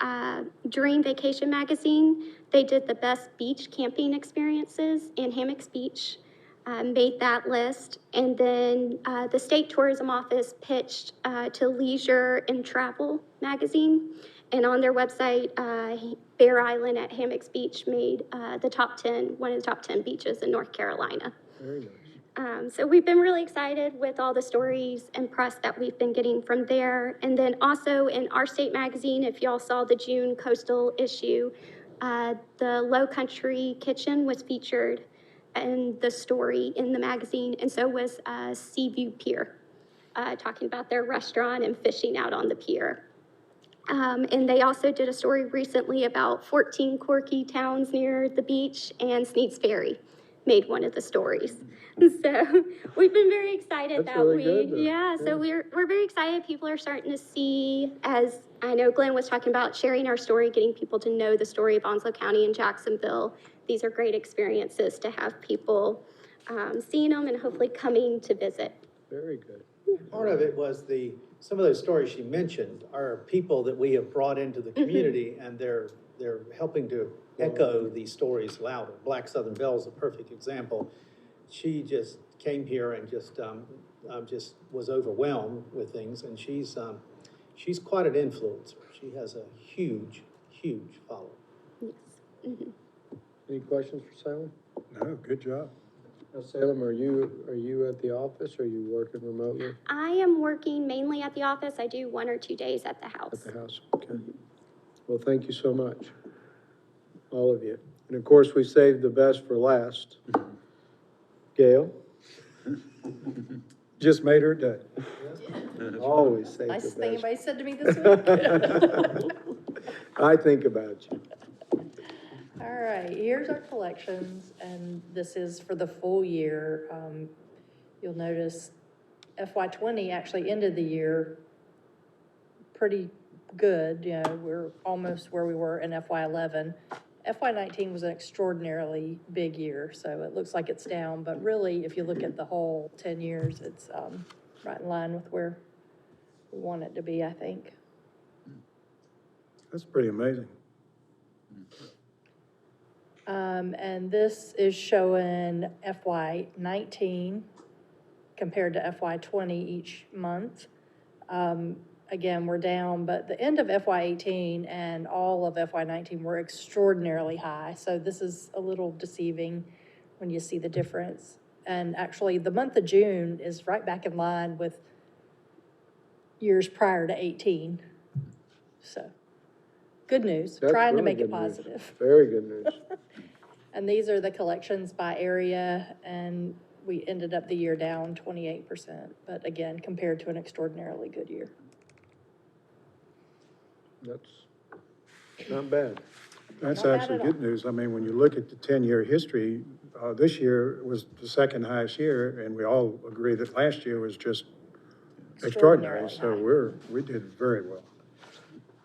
Dream Vacation magazine. They did the best beach camping experiences in Hammocks Beach. Made that list. And then the State Tourism Office pitched to Leisure and Travel magazine. And on their website, Bear Island at Hammocks Beach made the top 10, one of the top 10 beaches in North Carolina. Very nice. So we've been really excited with all the stories and press that we've been getting from there. And then also in Our State magazine, if y'all saw the June coastal issue, the Low Country Kitchen was featured and the story in the magazine, and so was Seaview Pier, talking about their restaurant and fishing out on the pier. And they also did a story recently about 14 quirky towns near the beach, and Sneed's Ferry made one of the stories. So we've been very excited That's really good, though. so we're very excited. People are starting to see, as I know Glenn was talking about, sharing our story, getting people to know the story of Onslow County and Jacksonville. These are great experiences to have people seeing them and hopefully coming to visit. Very good. Part of it was some of those stories she mentioned are people that we have brought into the community, and they're helping to echo these stories louder. Black Southern Belle is a perfect example. She just came here and just was overwhelmed with things, and she's quite an influencer. She has a huge following. Yes. Mm-hmm. Any questions for Salem? No, good job. Now, Salem, are you at the office, or are you working remotely? I am working mainly at the office. I do 1 or 2 days at the house. At the house, okay. Well, thank you so much, all of you. And of course, we saved the best for last. Gail? Just made her day. Always save the best. Nicest thing anybody said to me this week. I think about you. All right, here's our collections, and this is for the full year. You'll notice FY '20 actually ended the year pretty good, you know, we're almost where we were in FY11. FY19 was an extraordinarily big year, so it looks like it's down, but really, if you look at the whole 10 years, it's right in line with where we want it to be, I think. That's pretty amazing. And this is showing FY19 compared to FY20 each month. Again, we're down, but the end of FY18 and all of FY19 were extraordinarily high. So this is a little deceiving when you see the difference. And actually, the month of June is right back in line with years prior to 18. So, good news, That's trying to really make it good news. positive. Very good news. And these are the collections by area, and we ended up the year down 28%, but again, compared to an extraordinarily good year. That's not bad. That's Not bad actually at good news. I mean, when you look at the 10-year history, this year was the second highest year, and we all agree that last year was just extraordinary. So we did very well.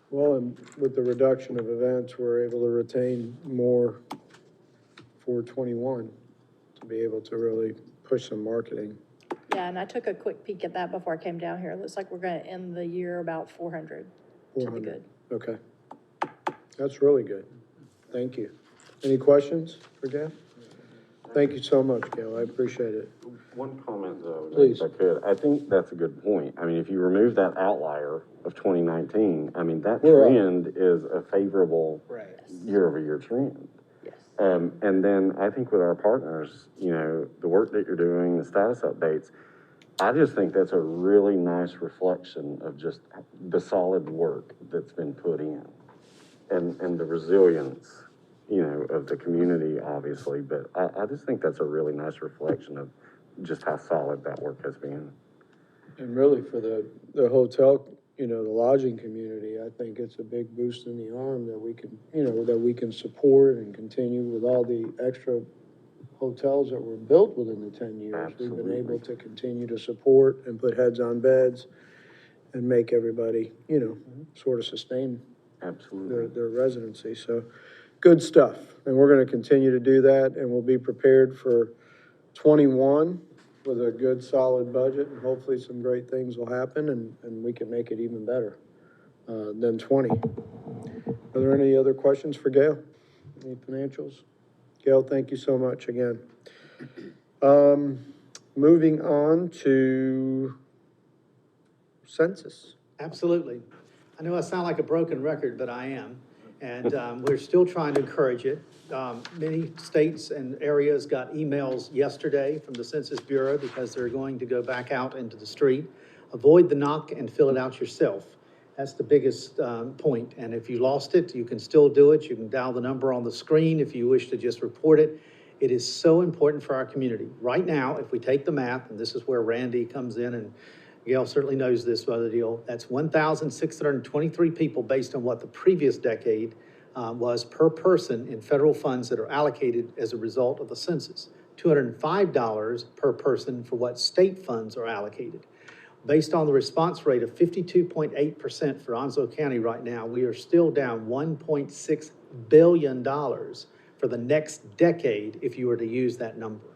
Well, and with the reduction of events, we're able to retain more for 21 to be able to really push some marketing. Yeah, and I took a quick peek at that before I came down here. It looks like we're gonna end the year about 400. Should be 400. good. Okay. That's really good. Thank you. Any questions for Gail? Thank you so much, Gail. I appreciate it. One comment though, Please. if I could, I think that's a good point. I mean, if you remove that outlier of 2019, I mean, that We're up. trend is a favorable Right. year-over-year trend. Yes. And then I think with our partners, you know, the work that you're doing, the status updates, I just think that's a really nice reflection of just the solid work that's been put in and the resilience, you know, of the community, obviously. But I just think that's a really nice reflection of just how solid that work has been. And really for the hotel, you know, the lodging community, I think it's a big boost in the arm that we can, you know, that we can support and continue with all the extra hotels that were built within the 10 years. We've been able to continue to support and put heads on beds and make everybody, you know, sort of sustain Absolutely. their residency. So good stuff. And we're going to continue to do that, and we'll be prepared for 21 with a good solid budget, and hopefully some great things will happen and we can make it even better than 20. Are there any other questions for Gail? Any financials? Gail, thank you so much again. Moving on to census. Absolutely. I know I sound like a broken record, but I am. And we're still trying to encourage it. Many states and areas got emails yesterday from the Census Bureau because they're going to go back out into the street. Avoid the knock and fill it out yourself. That's the biggest point. And if you lost it, you can still do it. You can dial the number on the screen if you wish to just report it. It is so important for our community. Right now, if we take the math, and this is where Randy comes in, and Gail certainly knows this other deal, that's 1,623 people based on what the previous decade was per person in federal funds that are allocated as a result of the census. $205 per person for what state funds are allocated. Based on the response rate of 52.8% for Onslow County right now, we are still down $1.6 billion for the next decade if you were to use that number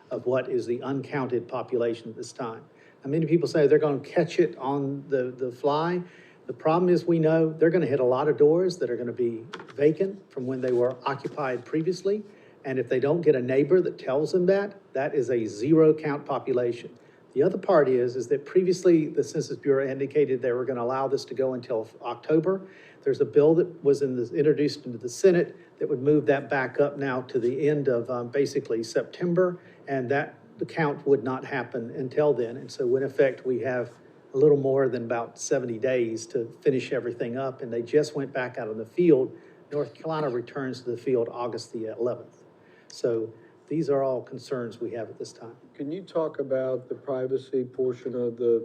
of what is the uncounted population at this time. Now, many people say they're going to catch it on the fly. The problem is we know they're going to hit a lot of doors that are going to be vacant from when they were occupied previously. And if they don't get a neighbor that tells them that, that is a zero count population. The other part is that previously the Census Bureau indicated they were going to allow this to go until October. There's a bill that was introduced into the Senate that would move that back up now to the end of basically September, and that the count would not happen until then. And so in effect, we have a little more than about 70 days to finish everything up, and they just went back out on the field. North Carolina returns to the field August the 11th. So these are all concerns we have at this time. Can you talk about the privacy portion of the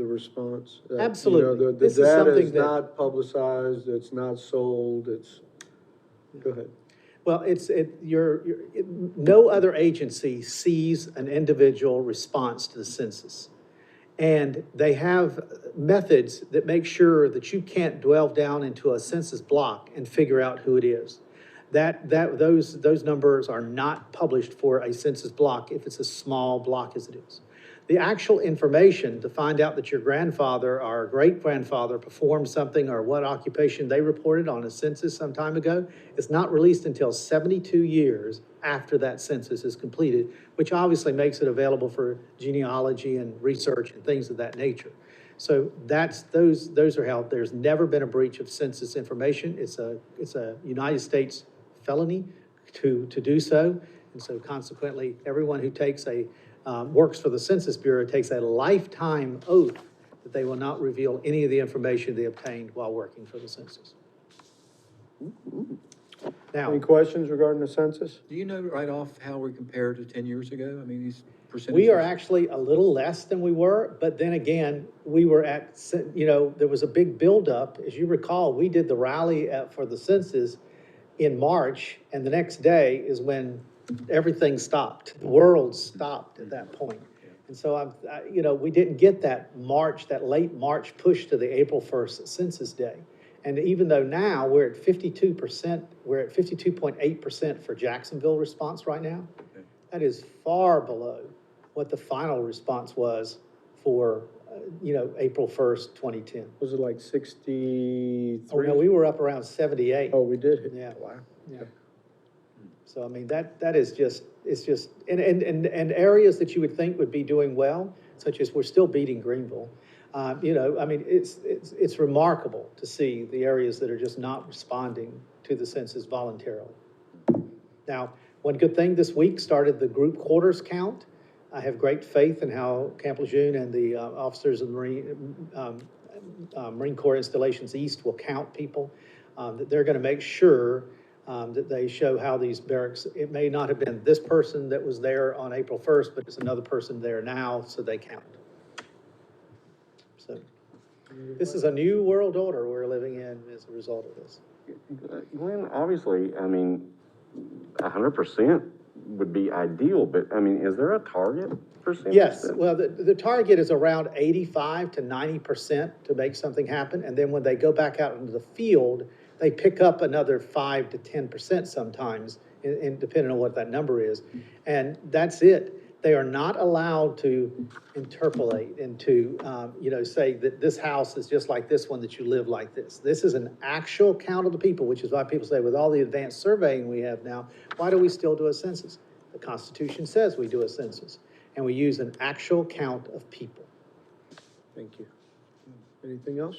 response? Absolutely. You know, the This is data something is that- not publicized, it's not sold, go ahead. Well, no other agency sees an individual response to the census. And they have methods that make sure that you can't delve down into a census block and figure out who it is. Those numbers are not published for a census block if it's a small block as it is. The actual information to find out that your grandfather or great-grandfather performed something or what occupation they reported on a census some time ago is not released until 72 years after that census is completed, which obviously makes it available for genealogy and research and things of that nature. So those are held. There's never been a breach of census information. It's a United States felony to do so. And so consequently, everyone who takes works for the Census Bureau takes a lifetime oath that they will not reveal any of the information they obtained while working for the census. Now, Any questions regarding the census? Do you know right off how we compare to 10 years ago? I mean, these percentages? we are actually a little less than we were, but then again, we were at, there was a big buildup. As you recall, we did the rally for the census in March, and the next day is when everything stopped. The world stopped at that point. And so we didn't get that late March push to the April 1st Census Day. And even though now we're at 52%, we're at 52.8% for Jacksonville response right now. That is far below what the final response was for, April 1st, 2010. Was it like 63? Oh, no, we were up around 78. Oh, we did? Yeah. Wow. Yeah. So, I mean, that is just, it's just, and areas that you would think would be doing well, such as we're still beating Greenville. I mean, it's remarkable to see the areas that are just not responding to the census voluntarily. Now, one good thing this week started the group quarters count. I have great faith in how Camp Lejeune and the officers of the Marine Corps Installations East will count people, that they're going to make sure that they show how these barracks, it may not have been this person that was there on April 1st, but it's another person there now, so they count. So this is a new world order we're living in as a result of this. Glenn, obviously, I mean, 100% would be ideal, but I mean, is there a target percentage? Yes, well, the target is around 85 to 90% to make something happen. And then when they go back out into the field, they pick up another 5 to 10% sometimes, depending on what that number is. And that's it. They are not allowed to interpolate and to, say that this house is just like this one, that you live like this. This is an actual count of the people, which is why people say with all the advanced surveying we have now, why do we still do a census? The Constitution says we do a census, and we use an actual count of people. Thank you. Anything else?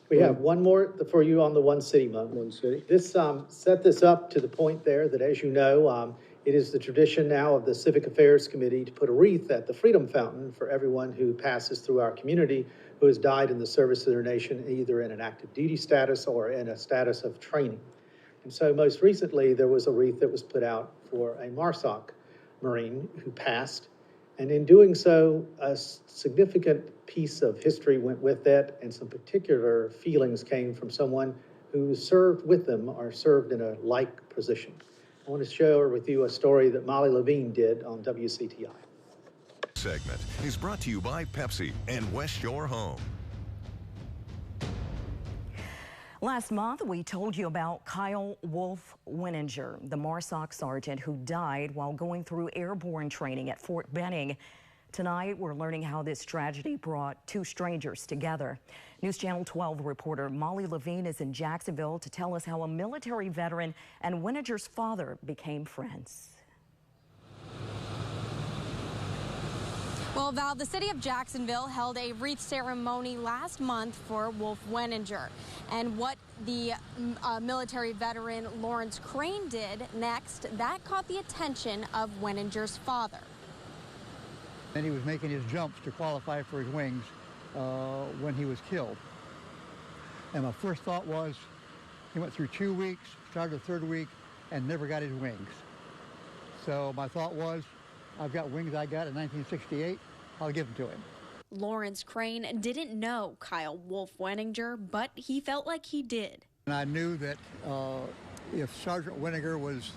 We have one more for you on the One City Month. One city? This set this up to the point there that, as you know, it is the tradition now of the Civic Affairs Committee to put a wreath at the Freedom Fountain for everyone who passes through our community who has died in the service of their nation, either in an active duty status or in a status of training. And so most recently, there was a wreath that was put out for a MARSOC Marine who passed. And in doing so, a significant piece of history went with that, and some particular feelings came from someone who served with them or served in a like position. I want to share with you a story that Molly Levine did on WCTI. Segment is brought to you by Pepsi and West Shore Home. Last month, we told you about Kyle Wolf Winninger, the MARSOC sergeant who died while going through airborne training at Fort Benning. Tonight, we're learning how this tragedy brought two strangers together. News Channel 12 reporter Molly Levine is in Jacksonville to tell us how a military veteran and Winninger's father became friends. Well, Val, the city of Jacksonville held a wreath ceremony last month for Wolf Winninger. And what the military veteran Lawrence Crane did next, that caught the attention of Winninger's father. And he was making his jumps to qualify for his wings when he was killed. And my first thought was, he went through 2 weeks, started the third week, and never got his wings. So my thought was, I've got wings I got in 1968, I'll give them to him. Lawrence Crane didn't know Kyle Wolf Winninger, but he felt like he did. And I knew that if Sergeant Winninger was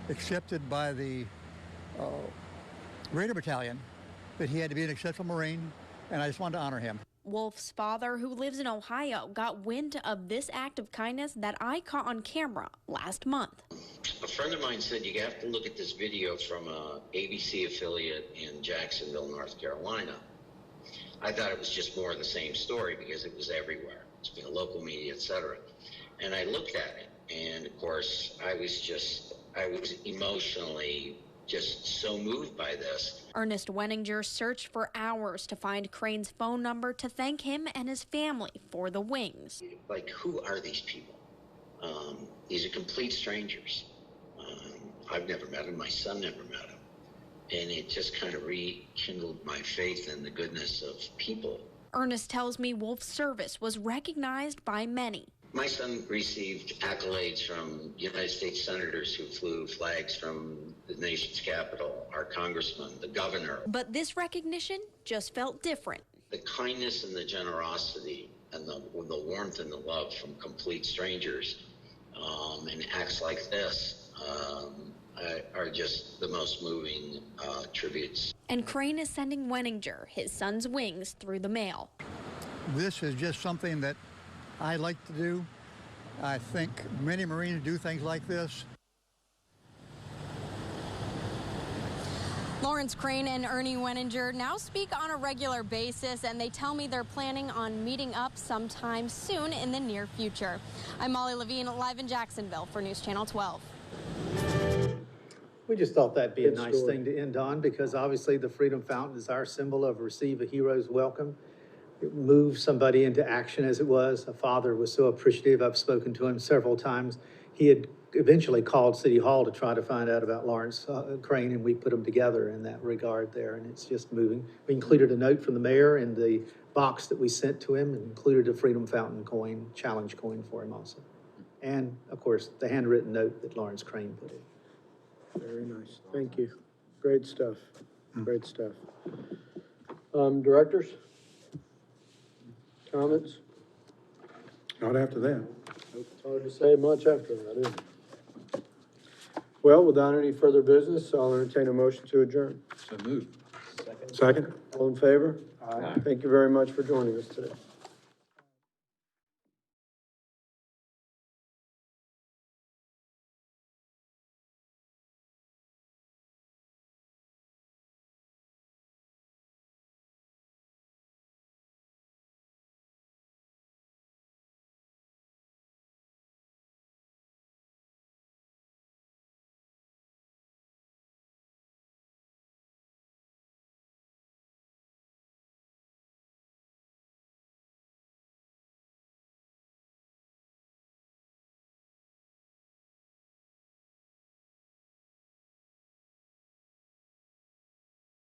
accepted by the Raider Battalion, that he had to be an exceptional Marine, and I just wanted to honor him. Wolf's father, who lives in Ohio, got wind of this act of kindness that I caught on camera last month. A friend of mine said you have to look at this video from a ABC affiliate in Jacksonville, North Carolina. I thought it was just more of the same story because it was everywhere. It's been local media, etc. And I looked at it, and of course, I was emotionally just so moved by this. Ernest Wenninger searched for hours to find Crane's phone number to thank him and his family for the wings. Like, who are these people? These are complete strangers. I've never met them. My son never met them. And it just kind of rekindled my faith in the goodness of people. Ernest tells me Wolf's service was recognized by many. My son received accolades from United States senators who flew flags from the nation's capital, our congressman, the governor. But this recognition just felt different. The kindness and the generosity and the warmth and the love from complete strangers and acts like this are just the most moving tributes. And Crane is sending Wenninger his son's wings through the mail. This is just something that I like to do. I think many Marines do things like this. Lawrence Crane and Ernie Wenninger now speak on a regular basis, and they tell me they're planning on meeting up sometime soon in the near future. I'm Molly Levine, live in Jacksonville for News Channel 12. We just thought that'd be a Good nice story. thing to end on, because obviously the Freedom Fountain is our symbol of receive a hero's welcome. It moved somebody into action, as it was. A father was so appreciative. I've spoken to him several times. He had eventually called City Hall to try to find out about Lawrence Crane, and we put them together in that regard there, and it's just moving. We included a note from the mayor in the box that we sent to him, and included a Freedom Fountain coin, challenge coin for him also. And, of course, the handwritten note that Lawrence Crane put in. Very nice. Thank you. Great stuff. Great stuff. Directors? Comments? Not after that. It's hard to say much after that, isn't it? Well, without any further business, I'll entertain a motion to adjourn. So move. Second? All in favor? Aye. Thank you very much for joining us today.